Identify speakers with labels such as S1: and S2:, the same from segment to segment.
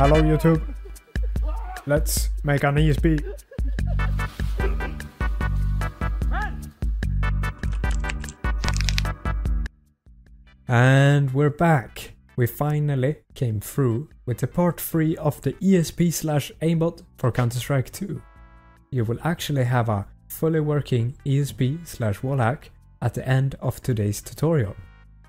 S1: Hello YouTube. Let's make an ESP. And we're back. We finally came through with the part 3 of the ESP/AIMBOT for Counter-Strike 2. You will actually have a fully working ESP/wallhack at the end of today's tutorial.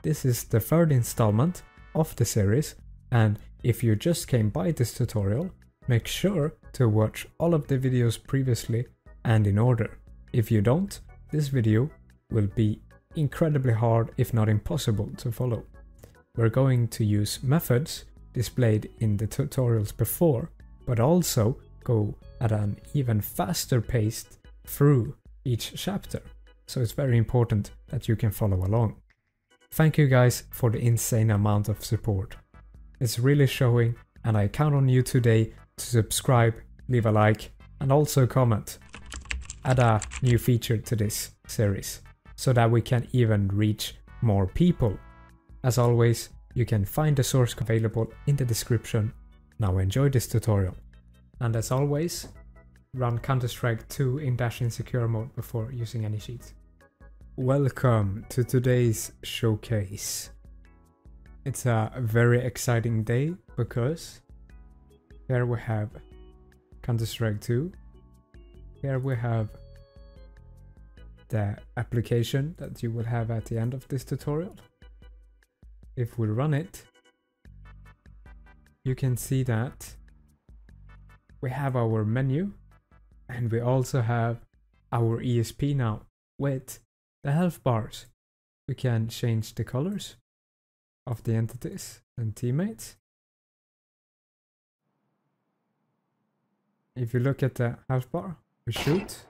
S1: This is the third installment of the series, and if you just came by this tutorial, make sure to watch all of the videos previously and in order. If you don't, this video will be incredibly hard, if not impossible, to follow. We're going to use methods displayed in the tutorials before, but also go at an even faster pace through each chapter, so it's very important that you can follow along. Thank you guys for the insane amount of support. It's really showing, and I count on you today to subscribe, leave a like, and also comment. Add a new feature to this series, so that we can even reach more people. As always, you can find the source available in the description. Now enjoy this tutorial. And as always, run Counter-Strike 2 in Insecure mode before using any cheats. Welcome to today's showcase. It's a very exciting day because here we have Counter-Strike 2. Here we have the application that you will have at the end of this tutorial. If we run it, you can see that we have our menu, and we also have our ESP now with the health bars. We can change the colors of the entities and teammates. If you look at the health bar, we shoot,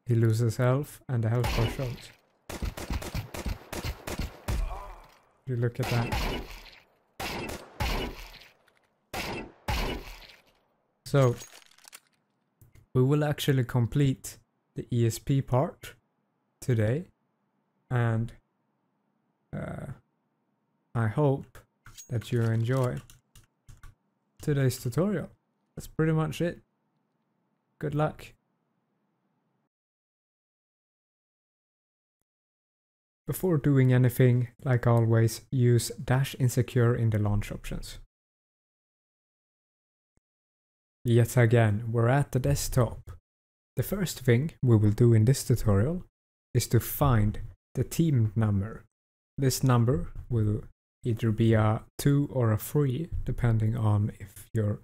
S1: he loses health, and the health bar shows. If you look at that. So, we will actually complete the ESP part today, and I hope that you enjoy today's tutorial. That's pretty much it. Good luck. Before doing anything, like always, use -insecure in the launch options. Yet again, we're at the desktop. The first thing we will do in this tutorial is to find the team number. This number will either be a 2 or a 3, depending on if you're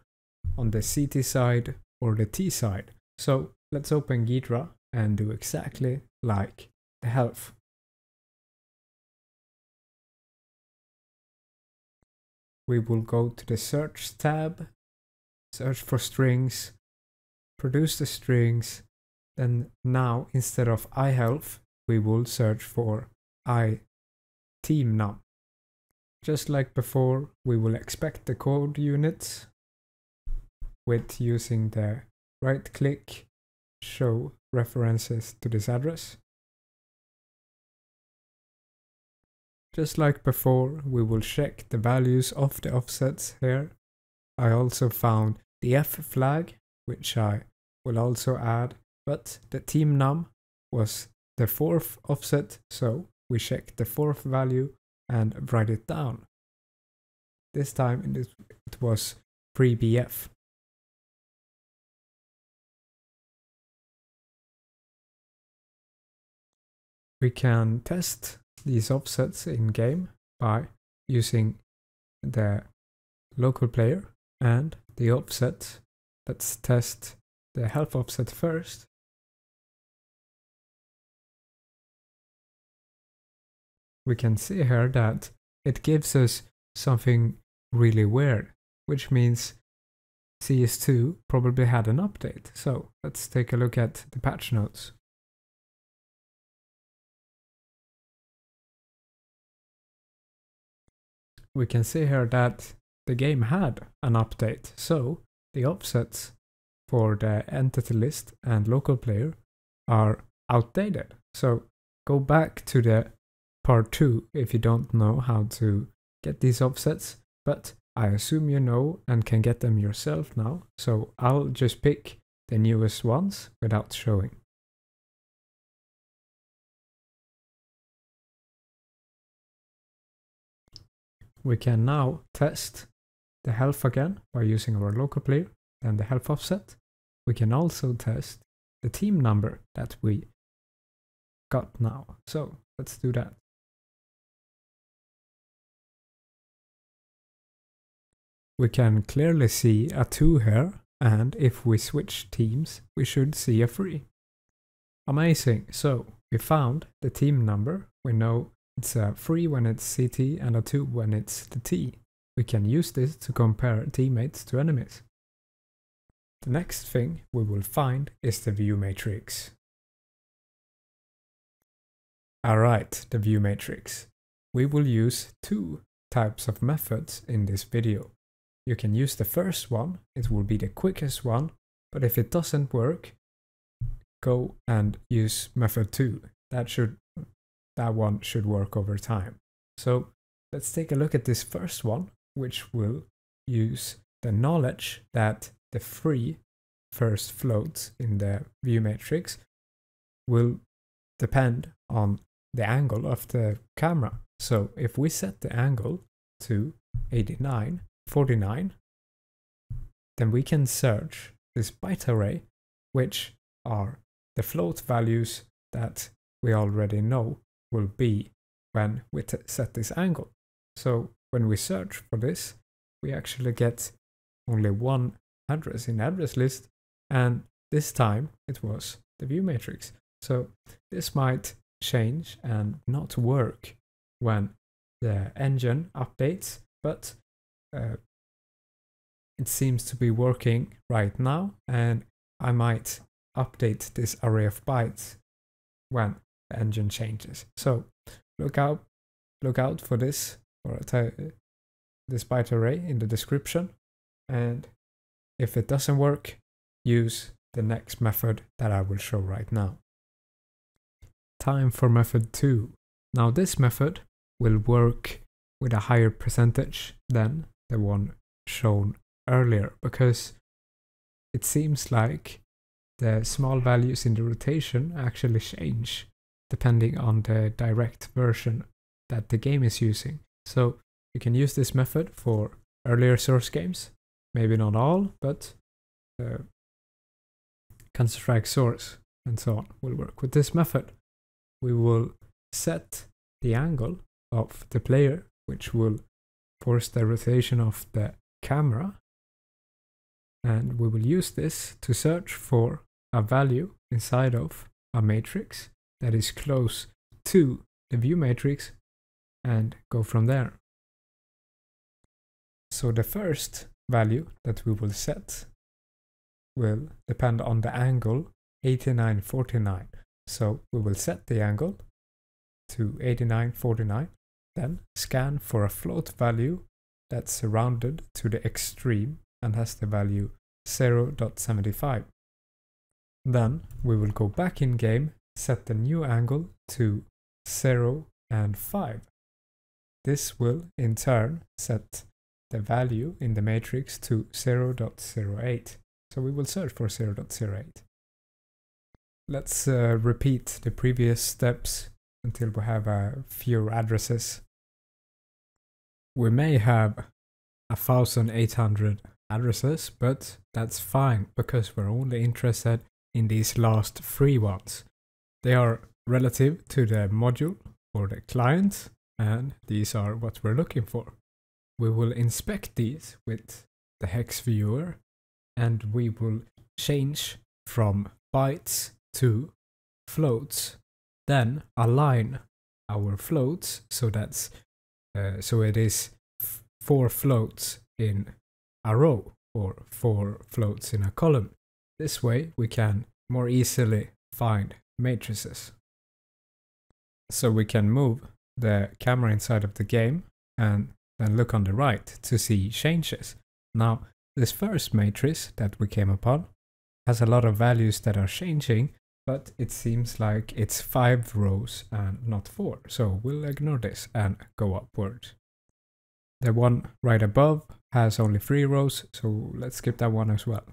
S1: on the CT side or the T side. So let's open Ghidra and do exactly like the health. We will go to the search tab, search for strings, produce the strings, then now instead of iHealth, we will search for iTeamNum. Just like before, we will expect the code units with using the right click, show references to this address. Just like before, we will check the values of the offsets here. I also found the F flag, which I will also add, but the team num was the 4th offset, so we check the 4th value and write it down. This time it was pre-BF. We can test these offsets in game by using the local player and the offset. Let's test the health offset first. We can see here that it gives us something really weird, which means CS2 probably had an update. So let's take a look at the patch notes. We can see here that the game had an update, so the offsets for the entity list and local player are outdated. So go back to the part 2 if you don't know how to get these offsets, but I assume you know and can get them yourself now, so I'll just pick the newest ones without showing. We can now test the health again by using our local player and the health offset. We can also test the team number that we got now. So let's do that. We can clearly see a 2 here, and if we switch teams, we should see a 3. Amazing, so we found the team number. We know it's a 3 when it's CT and a 2 when it's the T. We can use this to compare teammates to enemies. The next thing we will find is the view matrix. Alright, the view matrix. We will use 2 types of methods in this video. You can use the first one, it will be the quickest one, but if it doesn't work, go and use method 2. That one should work over time. So let's take a look at this first one, which will use the knowledge that the 3 first floats in the view matrix will depend on the angle of the camera. So if we set the angle to 89:49, then we can search this byte array, which are the float values that we already know will be when we set this angle. So when we search for this, we actually get only one address in the address list, and this time it was the view matrix. So this might change and not work when the engine updates, but it seems to be working right now, and I might update this array of bytes when the engine changes. So look out for this, or this byte array in the description, and if it doesn't work, use the next method that I will show right now. Time for method 2. Now this method will work with a higher percentage than the one shown earlier, because it seems like the small values in the rotation actually change depending on the direct version that the game is using. So you can use this method for earlier source games, maybe not all, but Counter-Strike Source and so on will work with this method. We will set the angle of the player, which will force the rotation of the camera, and we will use this to search for a value inside of a matrix that is close to the view matrix and go from there. So the first value that we will set will depend on the angle 89:49. So we will set the angle to 89:49, then scan for a float value that's rounded to the extreme and has the value 0.75. Then we will go back in game, set the new angle to 0 and 5. This will in turn set the value in the matrix to 0.08. So we will search for 0.08. Let's repeat the previous steps until we have a few addresses. We may have 1,800 addresses, but that's fine because we're only interested in these last 3 ones. They are relative to the module or the client, and these are what we're looking for. We will inspect these with the hex viewer, and we will change from bytes to floats, then align our floats so that's so it is 4 floats in a row or 4 floats in a column. This way we can more easily find matrices. So we can move the camera inside of the game and then look on the right to see changes. Now this first matrix that we came upon has a lot of values that are changing, but it seems like it's 5 rows and not 4. So we'll ignore this and go upwards. The one right above has only 3 rows, so let's skip that one as well.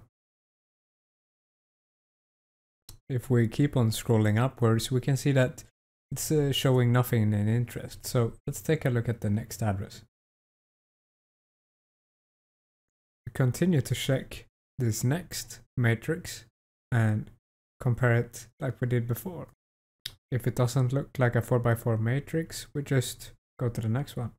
S1: If we keep on scrolling upwards, we can see that it's showing nothing in interest. So let's take a look at the next address. We continue to check this next matrix and compare it like we did before. If it doesn't look like a 4x4 matrix, we just go to the next one.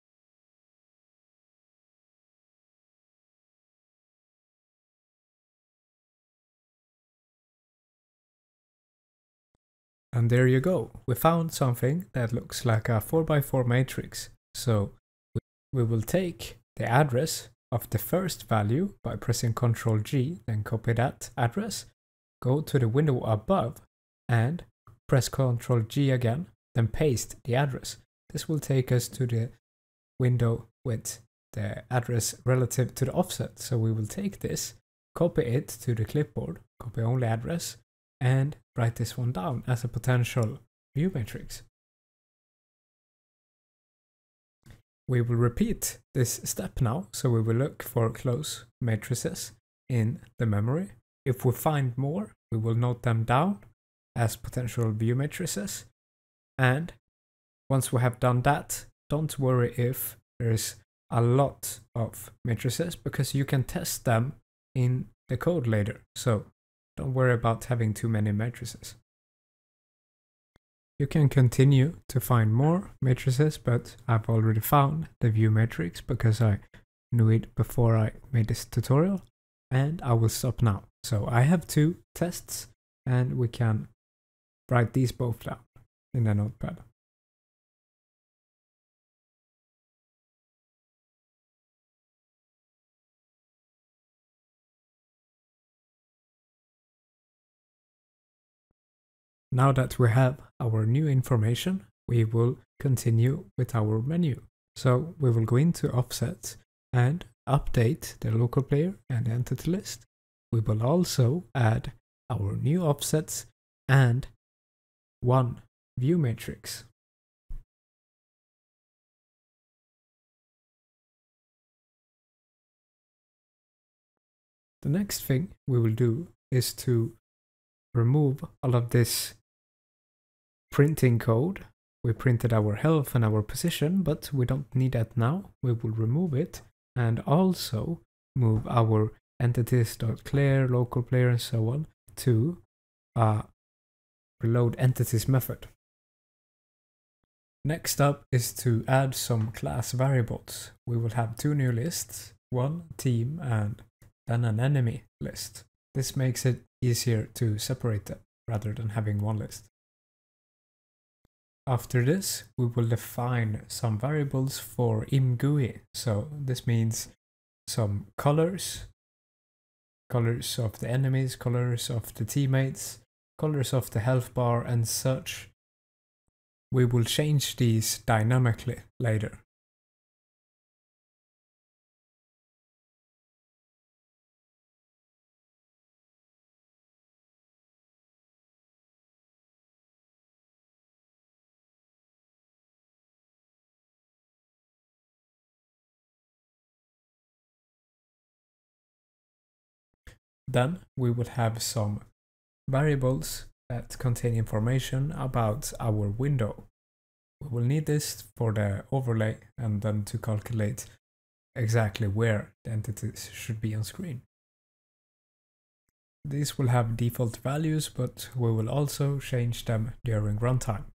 S1: And there you go, we found something that looks like a 4x4 matrix. So we will take the address of the first value by pressing Ctrl G, then copy that address, go to the window above and press Ctrl G again, then paste the address. This will take us to the window with the address relative to the offset. So we will take this, copy it to the clipboard, copy only address, and write this one down as a potential view matrix. We will repeat this step now, so we will look for close matrices in the memory. If we find more, we will note them down as potential view matrices. And once we have done that, don't worry if there's a lot of matrices, because you can test them in the code later. So don't worry about having too many matrices. You can continue to find more matrices, but I've already found the view matrix because I knew it before I made this tutorial, and I will stop now. So I have 2 tests and we can write these both down in the notepad. Now that we have our new information, we will continue with our menu. So we will go into offset and update the local player and entity list. We will also add our new offsets and one view matrix. The next thing we will do is to remove all of this printing code. We printed our health and our position, but we don't need that now. We will remove it and also move our entities.clear, local player, and so on to reload entities method. Next up is to add some class variables. We will have 2 new lists, one team and then an enemy list. This makes it easier to separate them rather than having one list. After this, we will define some variables for ImGui. So this means some colors of the enemies, colors of the teammates, colors of the health bar and such. We will change these dynamically later. Then we will have some variables that contain information about our window. We will need this for the overlay and then to calculate exactly where the entities should be on screen. These will have default values, but we will also change them during runtime.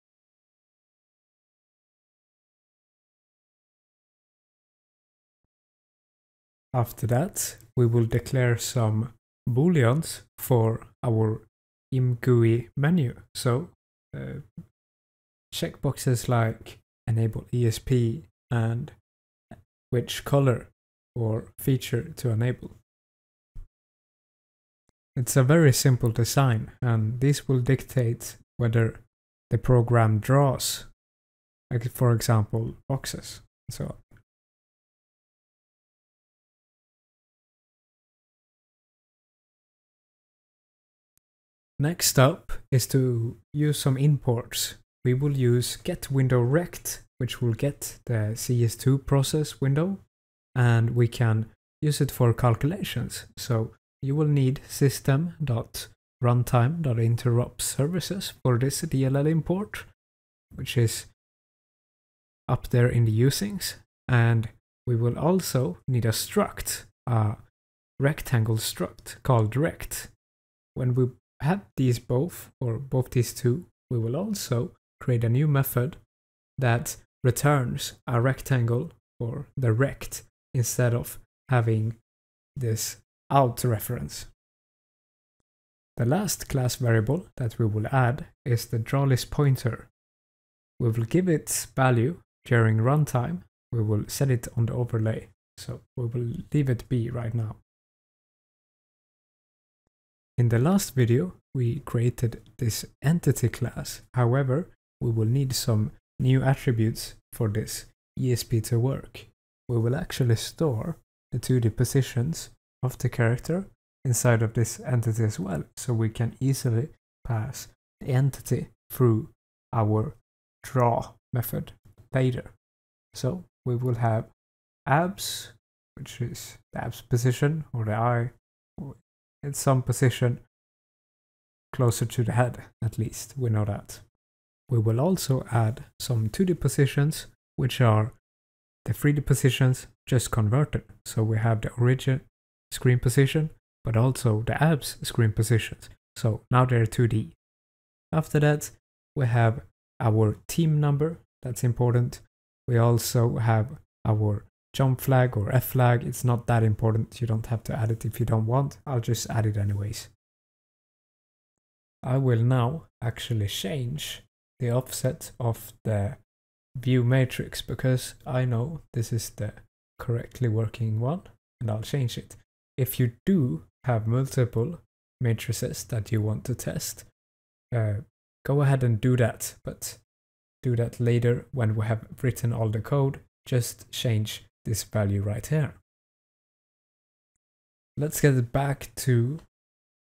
S1: After that, we will declare some booleans for our ImGui menu. So checkboxes like enable ESP and which color or feature to enable. It's a very simple design, and this will dictate whether the program draws, like for example, boxes and so on. Next up is to use some imports. We will use getWindowRect, which will get the CS2 process window, and we can use it for calculations. So you will need system.runtime.interrupt services for this DLL import, which is up there in the usings. And we will also need a struct, a rectangle struct called rect. When we have these both, or both these two, we will also create a new method that returns a rectangle for the rect instead of having this out reference. The last class variable that we will add is the drawList pointer. We will give its value during runtime. We will set it on the overlay, so we will leave it be right now. In the last video, we created this entity class. However, we will need some new attributes for this ESP to work. We will actually store the 2D positions of the character inside of this entity as well, so we can easily pass the entity through our draw method later. So we will have abs, which is the abs position, or the eye, in some position closer to the head, at least, we know that. We will also add some 2D positions, which are the 3D positions just converted. So we have the origin screen position, but also the abs screen positions. So now they're 2D. After that, we have our team number, that's important. We also have our jump flag or F flag. It's not that important. You don't have to add it if you don't want. I'll just add it anyways. I will now actually change the offset of the view matrix because I know this is the correctly working one, and I'll change it. If you do have multiple matrices that you want to test, go ahead and do that, but do that later when we have written all the code. Just change this value right here. Let's get back to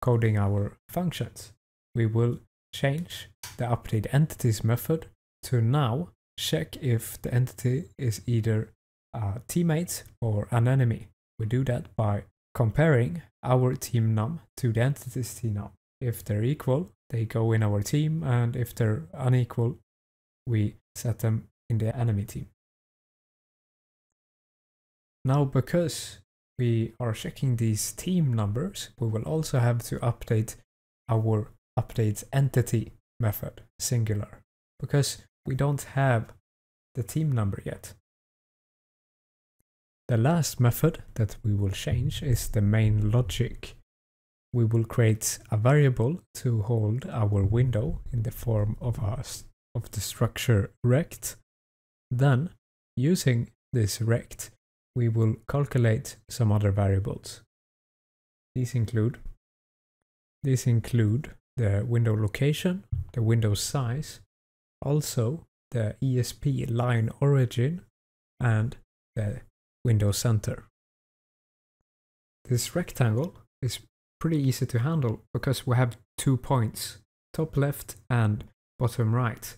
S1: coding our functions. We will change the update entities method to now check if the entity is either a teammate or an enemy. We do that by comparing our team num to the entity's team num. If they're equal, they go in our team, and if they're unequal, we set them in the enemy team. Now, because we are checking these team numbers, we will also have to update our update entity method, singular, because we don't have the team number yet. The last method that we will change is the main logic. We will create a variable to hold our window in the form of the structure rect. Then, using this rect, we will calculate some other variables. These include the window location, the window size, also the ESP line origin, and the window center. This rectangle is pretty easy to handle because we have 2 points, top left and bottom right.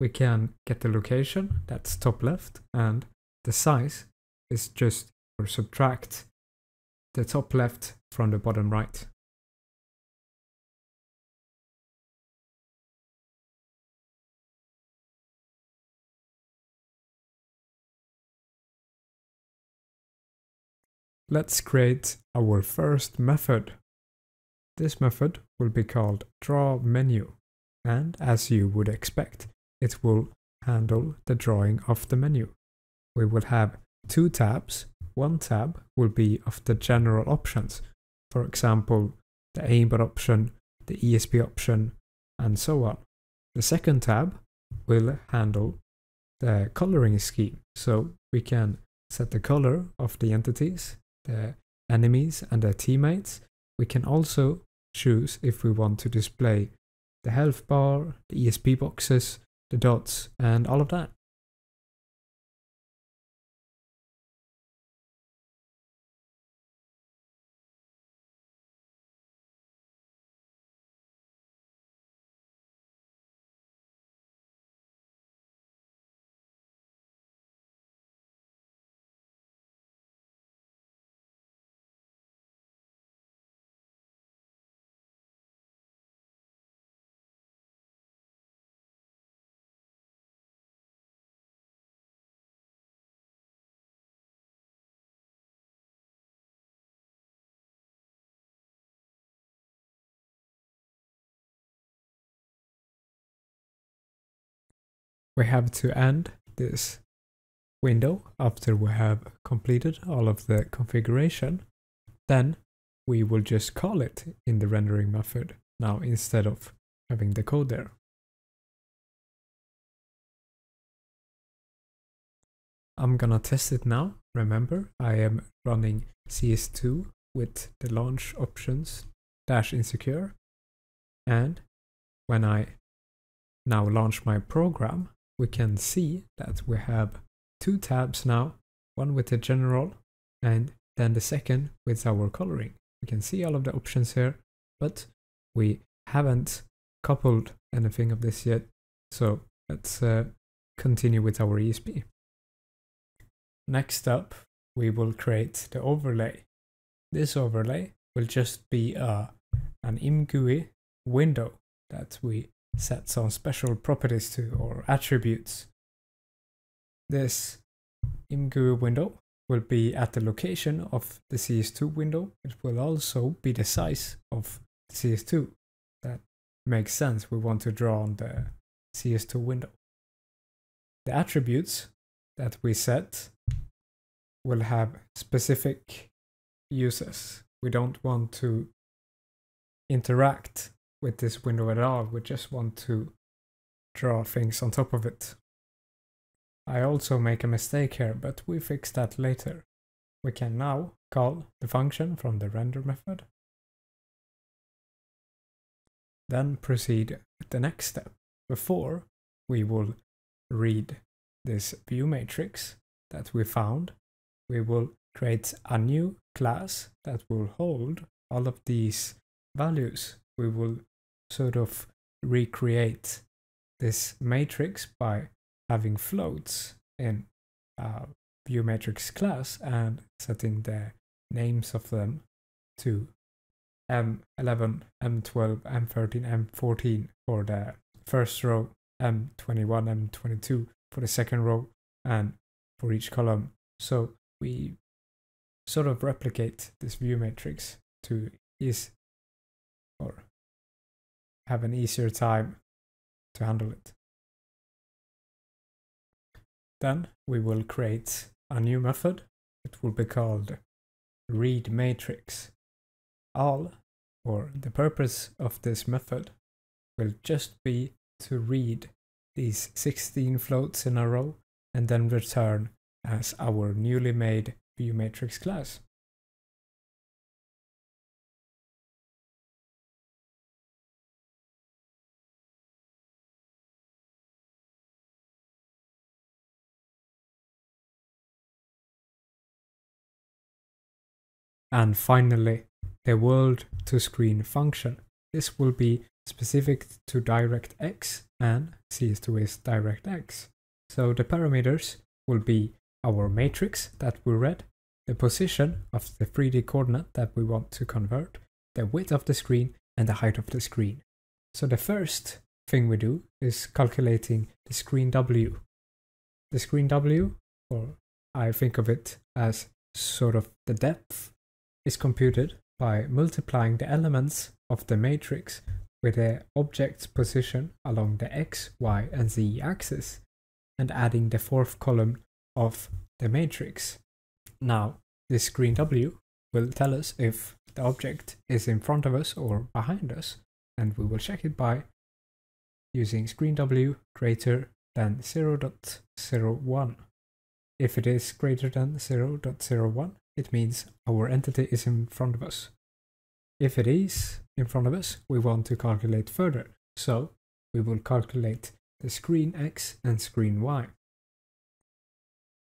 S1: We can get the location, that's top left, and the size is just or subtract the top left from the bottom right. Let's create our first method. This method will be called drawMenu, and as you would expect, it will handle the drawing of the menu. We will have 2 tabs. One tab will be of the general options, for example, the AIMBOT option, the ESP option, and so on. The second tab will handle the coloring scheme, so we can set the color of the entities, the enemies, and their teammates. We can also choose if we want to display the health bar, the ESP boxes, the dots, and all of that. we have to end this window after we have completed all of the configuration. Then we will just call it in the rendering method now instead of having the code there. I'm gonna test it now. Remember, I am running CS2 with the launch options -insecure, and when I now launch my program, we can see that we have two tabs now, one with the general and then the second with our coloring. We can see all of the options here, but we haven't coupled anything of this yet, so let's continue with our ESP. Next up, we will create the overlay. This overlay will just be an ImGui window that we set some special properties to, or attributes. This ImGui window will be at the location of the CS2 window. It will also be the size of the CS2. That makes sense. We want to draw on the CS2 window. The attributes that we set will have specific uses. We don't want to interact with this window at all. We just want to draw things on top of it. I also make a mistake here, but we fix that later. We can now call the function from the render method. Then proceed with the next step. Before we will read this view matrix that we found, we will create a new class that will hold all of these values. We will sort of recreate this matrix by having floats in a view matrix class and setting the names of them to M11, M12, M13, M14 for the first row, M21, M22 for the second row, and for each column. So we sort of replicate this view matrix to have an easier time to handle it. Then we will create a new method. It will be called read matrix. The purpose of this method will just be to read these 16 floats in a row and then return as our newly made view matrix class. And finally, the world to screen function. This will be specific to DirectX, and CS2 is DirectX. So the parameters will be our matrix that we read, the position of the 3D coordinate that we want to convert, the width of the screen, and the height of the screen. So the first thing we do is calculating the screen W. The screen W, or I think of it as sort of the depth, is computed by multiplying the elements of the matrix with the object's position along the X, Y, and Z axis, and adding the fourth column of the matrix. Now, this screen W will tell us if the object is in front of us or behind us, and we will check it by using screen W greater than 0.01. If it is greater than 0.01, it means our entity is in front of us. If it is in front of us, we want to calculate further, so we will calculate the screen X and screen Y.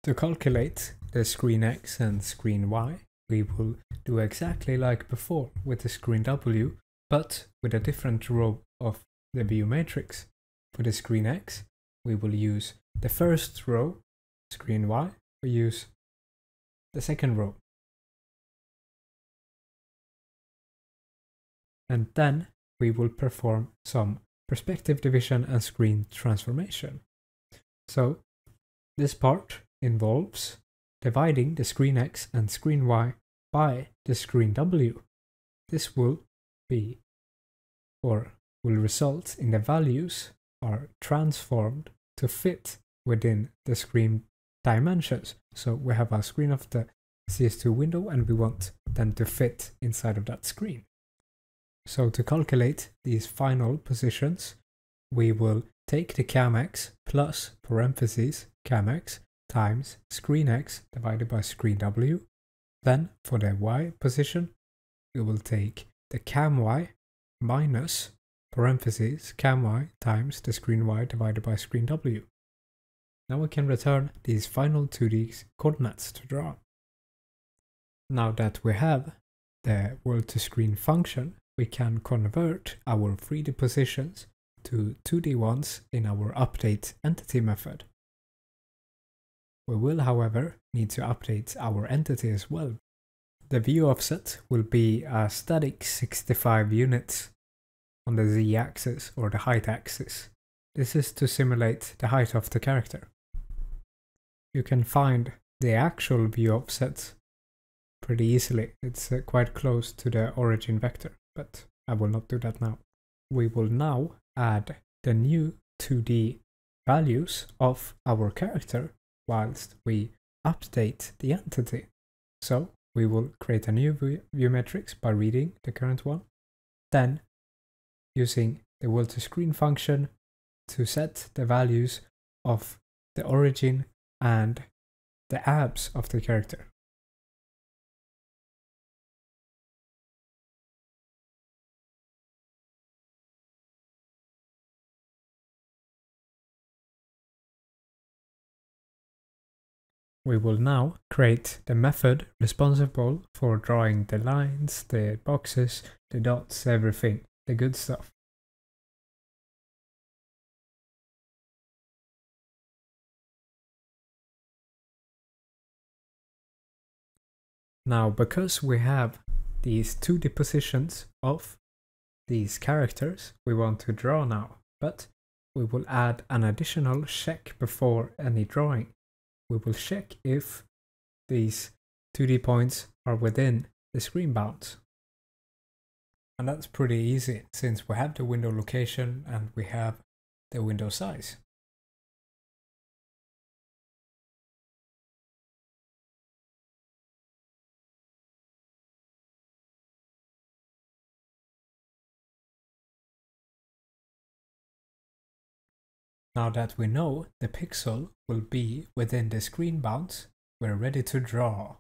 S1: To calculate the screen X and screen Y, we will do exactly like before with the screen W, but with a different row of the view matrix. For the screen X, we will use the first row. Screen Y, we use the second row. And then we will perform some perspective division and screen transformation. So this part involves dividing the screen X and screen Y by the screen W. This will result in the values are transformed to fit within the screen dimensions. So we have our screen of the CS2 window and we want them to fit inside of that screen. So to calculate these final positions, we will take the camx plus parentheses camx times screen x divided by screen w. Then for the y position, we will take the cam y minus parentheses cam y times the screen y divided by screen w. Now we can return these final 2D coordinates to draw. Now that we have the world to screen function, we can convert our 3D positions to 2D ones in our update entity method. We will, however, need to update our entity as well. The view offset will be a static 65 units on the z-axis or the height axis. This is to simulate the height of the character. You can find the actual view offset pretty easily. It's quite close to the origin vector, but I will not do that now. We will now add the new 2D values of our character whilst we update the entity. So we will create a new view matrix by reading the current one, then using the world to screen function to set the values of the origin and the abs of the character. We will now create the method responsible for drawing the lines, the boxes, the dots, everything, the good stuff. Now, because we have these 2D positions of these characters we want to draw now, but we will add an additional check before any drawing. We will check if these 2D points are within the screen bounds. And that's pretty easy since we have the window location and we have the window size. Now that we know the pixel will be within the screen bounds, we're ready to draw.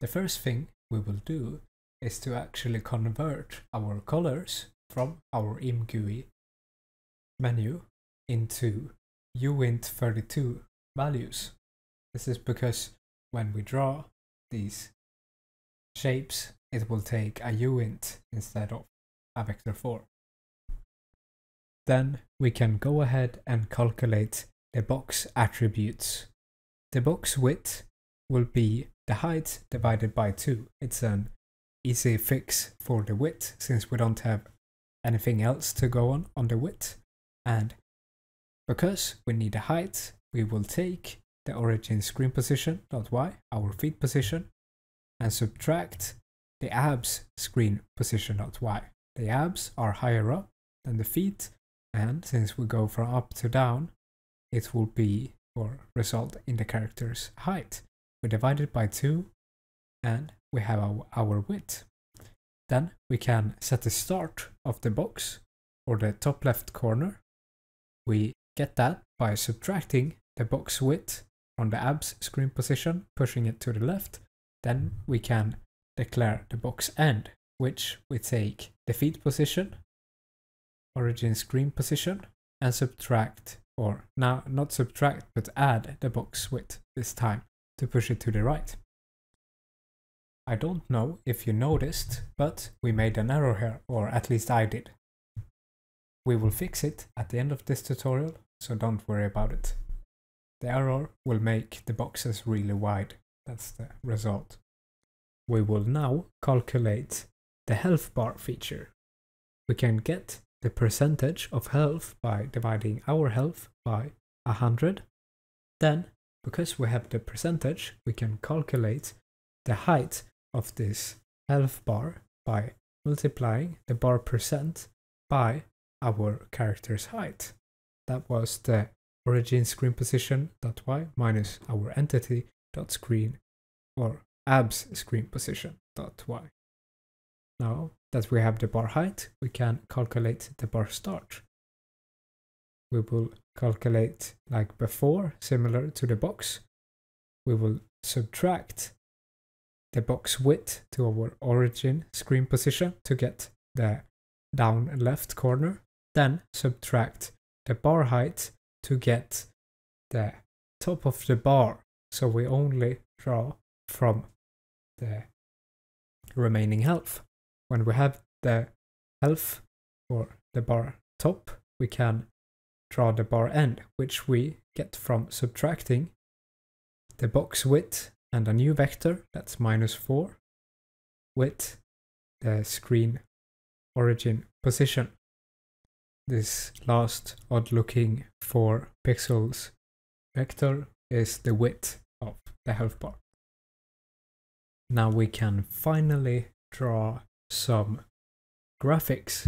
S1: The first thing we will do is to actually convert our colors from our ImGui menu into uint32 values. This is because when we draw these shapes, it will take a uint instead of a vector 4. Then we can go ahead and calculate the box attributes. The box width will be the height divided by 2. It's an easy fix for the width since we don't have anything else to go on the width. And because we need a height, we will take the origin screen position .y, our feet position, and subtract the abs screen position .y. The abs are higher up than the feet, and since we go from up to down, it will be or result in the character's height. We divide it by 2 and we have our width. Then we can set the start of the box or the top left corner. We get that by subtracting the box width from the abs screen position, pushing it to the left. Then we can declare the box end, which we take the feet position, origin screen position, and subtract, or now not subtract but add the box width this time to push it to the right. I don't know if you noticed, but we made an error here, or at least I did. We will fix it at the end of this tutorial, so don't worry about it. The error will make the boxes really wide. That's the result. We will now calculate the health bar feature. We can get the percentage of health by dividing our health by 100. Then, because we have the percentage, we can calculate the height of this health bar by multiplying the bar percent by our character's height. that was the origin screen position.y minus our entity.screen or abs screen position.y. Now that we have the bar height, we can calculate the bar start. We will calculate like before, similar to the box. We will subtract the box width to our origin screen position to get the down left corner, then subtract the bar height to get the top of the bar, so we only draw from the remaining health. When we have the health for the bar top, we can draw the bar end, which we get from subtracting the box width and a new vector, that's -4, with the screen origin position. This last odd looking 4 pixels vector is the width of the health bar. Now we can finally draw some graphics.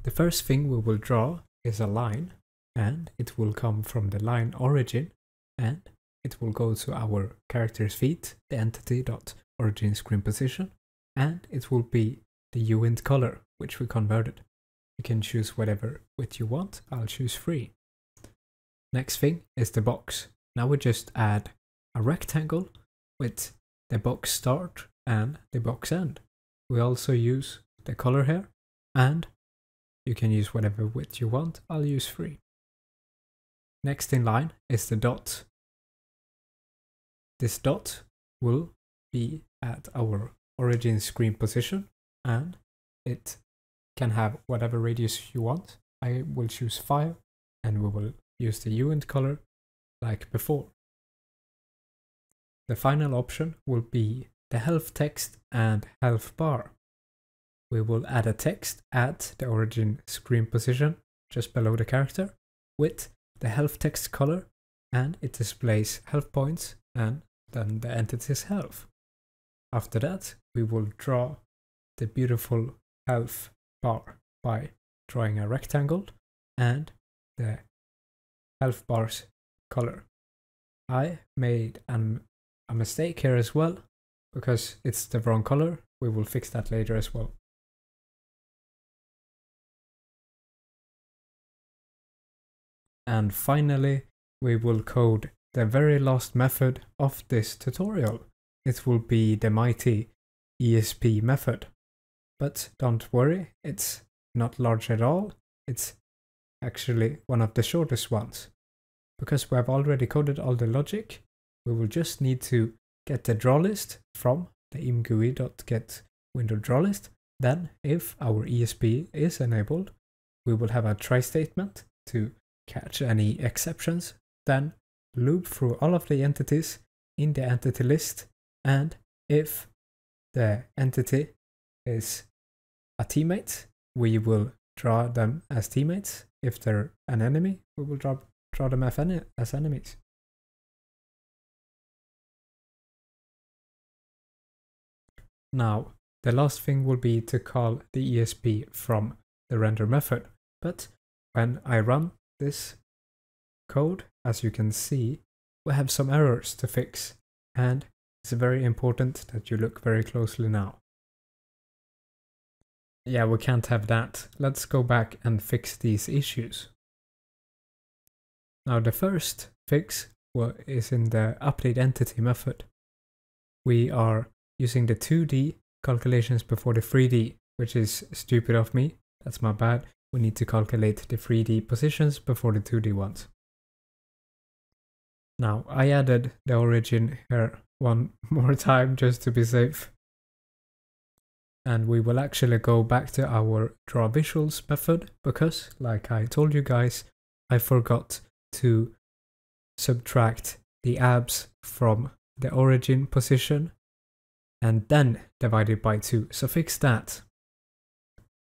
S1: The first thing we will draw is a line, and it will come from the line origin, and it will go to our character's feet, the entity.origin screen position, and it will be the uint color, which we converted. You can choose whatever width you want. I'll choose 3. Next thing is the box. Now we just add a rectangle with the box start and the box end. We also use the color here, and you can use whatever width you want. I'll use 3. Next in line is the dot. This dot will be at our origin screen position, and it can have whatever radius you want. I will choose 5, and we will use the uint color like before. The final option will be the health text and health bar. We will add a text at the origin screen position just below the character with the health text color, and it displays health points and then the entity's health. After that, we will draw the beautiful health bar by drawing a rectangle and the health bar's color. I made a mistake here as well because it's the wrong color. We will fix that later as well. And finally, we will code the very last method of this tutorial. It will be the mighty ESP method. But don't worry, it's not large at all. It's actually one of the shortest ones. Because we have already coded all the logic, we will just need to get the draw list from the ImGui.getWindowDrawList. Then, if our ESP is enabled, we will have a try statement to catch any exceptions, then loop through all of the entities in the entity list, and if the entity is a teammate, we will draw them as teammates. If they're an enemy, we will draw them as enemies. Now, the last thing will be to call the ESP from the render method, but when I run this code, as you can see, we have some errors to fix, and it's very important that you look very closely now. Yeah, we can't have that. Let's go back and fix these issues. Now the first fix is in the update entity method. We are using the 2D calculations before the 3D, which is stupid of me. That's my bad. We need to calculate the 3D positions before the 2D ones. Now, I added the origin here one more time just to be safe. And we will actually go back to our draw visuals method because, like I told you guys, I forgot to subtract the abs from the origin position and then divide it by 2. So fix that.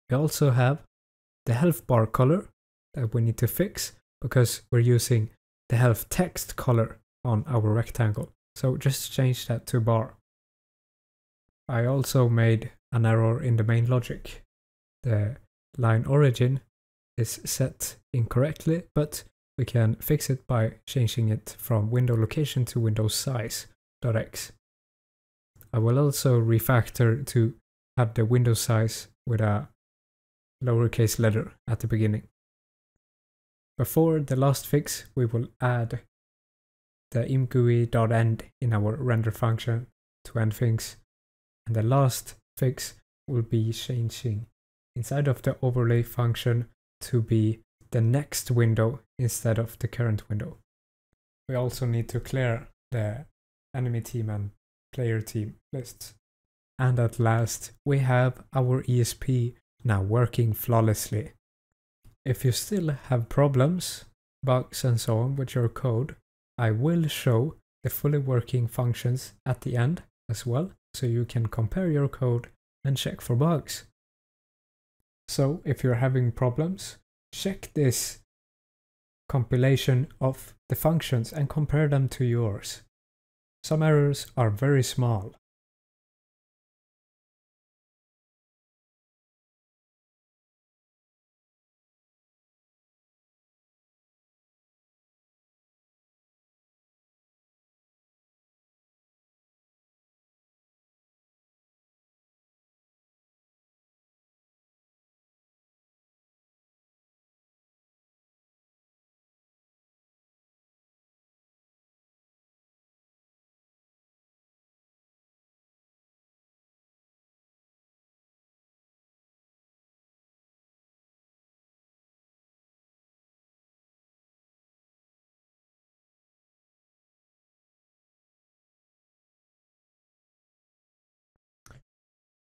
S1: We also have the health bar color that we need to fix because we're using the health text color on our rectangle. So just change that to bar. I also made an error in the main logic. The line origin is set incorrectly, but we can fix it by changing it from window location to window size.x. I will also refactor to have the window size with a lowercase letter at the beginning. Before the last fix, we will add the ImGui.end in our render function to end things. And the last fix will be changing inside of the overlay function to be the next window instead of the current window. We also need to clear the enemy team and player team lists. And at last, we have our ESP now working flawlessly. If you still have problems, bugs and so on with your code, I will show the fully working functions at the end as well, so you can compare your code and check for bugs. So if you're having problems, check this compilation of the functions and compare them to yours. Some errors are very small.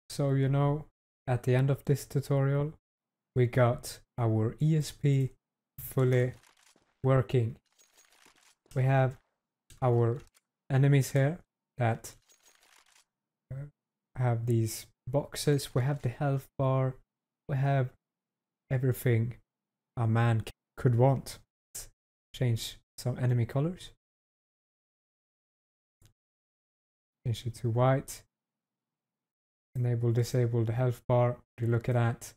S1: So at the end of this tutorial, we got our ESP fully working. We have our enemies here that have these boxes, we have the health bar, we have everything a man could want. Let's change some enemy colors. Change it to white. Enable, disable the health bar. You look at that.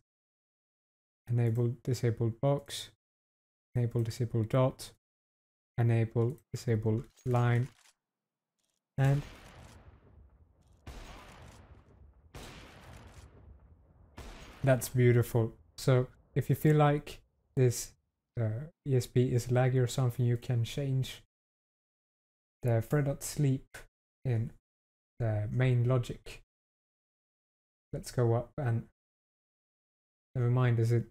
S1: Enable, disable box. Enable, disable dot. Enable, disable line. And that's beautiful. So if you feel like this ESP is laggy or something, you can change the thread.sleep in the main logic. Let's go up and never mind, is it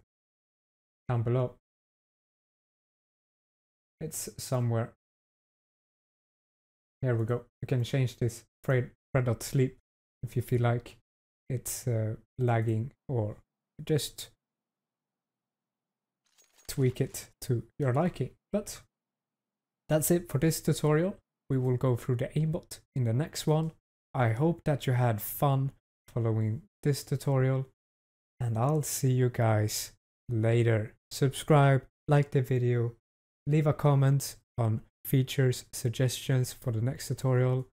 S1: down below? It's somewhere. Here we go. You can change this thread.sleep if you feel like it's lagging, or just tweak it to your liking. But that's it for this tutorial. We will go through the AIMBOT in the next one. I hope that you had fun following this tutorial, and I'll see you guys later. Subscribe, like the video, leave a comment on features, suggestions for the next tutorial,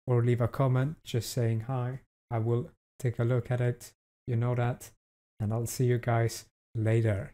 S1: or leave a comment just saying hi. I will take a look at it, you know that, and I'll see you guys later.